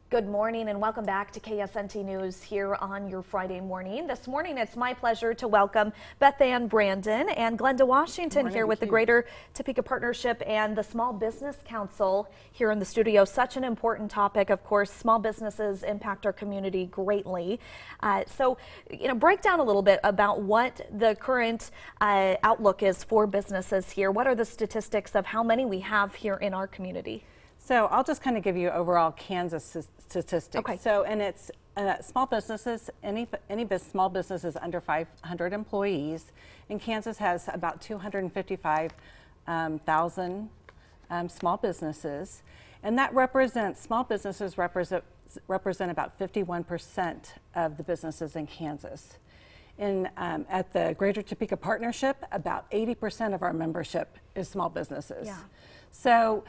Good morning and welcome back to KSNT News here on your Friday morning. This morning it's my pleasure to welcome Beth Ann Brandon and Glenda Washington here with the Greater Topeka Partnership and the Small Business Council here in the studio. Such an important topic, of course. Small businesses impact our community greatly. Break down a little bit about what the current outlook is for businesses here. What are the statistics of how many we have here in our community? So I'll just kind of give you overall Kansas statistics. Okay. So, and it's small businesses, any small businesses under 500 employees. And Kansas has about 255,000 small businesses. And that represents, small businesses represent about 51% of the businesses in Kansas. At the Greater Topeka Partnership, about 80% of our membership is small businesses. Yeah. So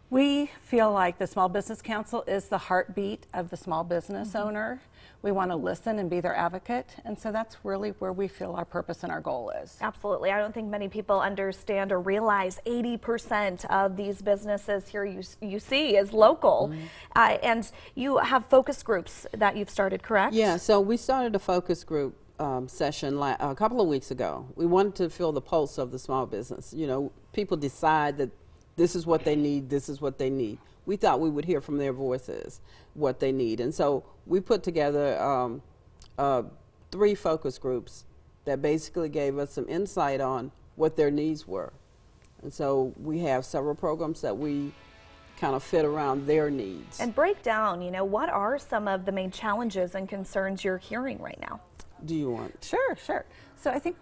we feel like the Small Business Council is the heartbeat of the small business owner. We want to listen and be their advocate, and so that's really where we feel our purpose and our goal is. Absolutely. I don't think many people understand or realize 80% of these businesses here you see is local. And you have focus groups that you've started, correct? Yeah, so we started a focus group session a couple of weeks ago. We wanted to feel the pulse of the small business. You know, people decide that this is what they need, this is what they need. We thought we would hear from their voices what they need. And so we put together 3 focus groups that basically gave us some insight on what their needs were. And so we have several programs that we kind of fit around their needs. And break down, what are some of the main challenges and concerns you're hearing right now? Do you want? Sure. So I think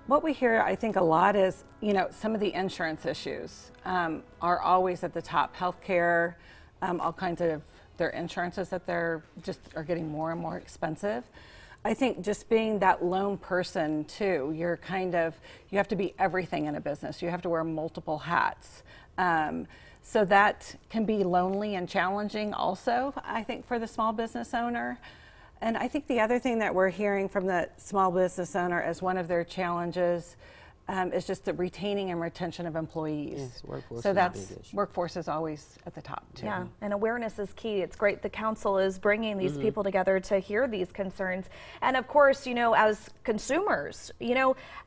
what we hear, I think, a lot is, some of the insurance issues are always at the top. Healthcare, all kinds of their insurances that are getting more and more expensive. I think just being that lone person too, you have to be everything in a business. You have to wear multiple hats. So that can be lonely and challenging also, I think, for the small business owner. And I think the other thing that we're hearing from the small business owner as one of their challenges is just the retaining and retention of employees. Yes, workforce so is that's a big issue. Workforce is always at the top too. Yeah, and awareness is key. It's great the council is bringing these people together to hear these concerns. And of course, as consumers,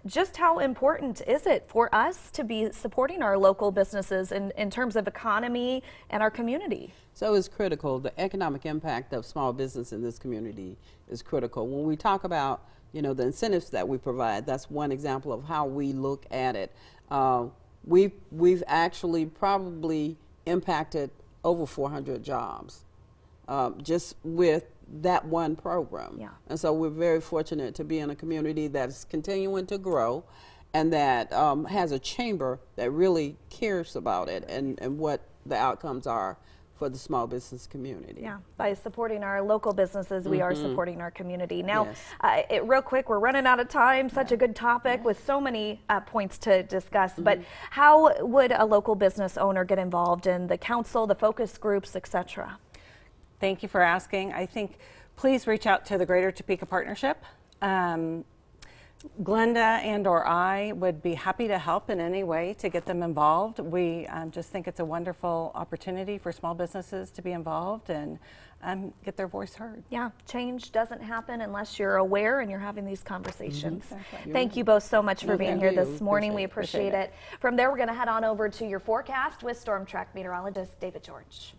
just how important is it for us to be supporting our local businesses in terms of economy and our community? So it's critical. The economic impact of small business in this community is critical. When we talk about, the incentives that we provide, that's one example of how we look at it. We've actually probably impacted over 400 jobs just with that one program. Yeah. And so we're very fortunate to be in a community that's continuing to grow and that has a chamber that really cares about it and what the outcomes are for the small business community. Yeah, by supporting our local businesses, we are supporting our community. Now, Yes. real quick, we're running out of time. Such a good topic with so many points to discuss. But how would a local business owner get involved in the council, the focus groups, etc.? Thank you for asking. I think please reach out to the Greater Topeka Partnership. Glenda and/or I would be happy to help in any way to get them involved. We just think it's a wonderful opportunity for small businesses to be involved and get their voice heard. Yeah, change doesn't happen unless you're aware and you're having these conversations. Exactly. Thank you both so much for being here this morning. We Appreciate appreciate it. From there, we're going to head on over to your forecast with Storm Track meteorologist David George.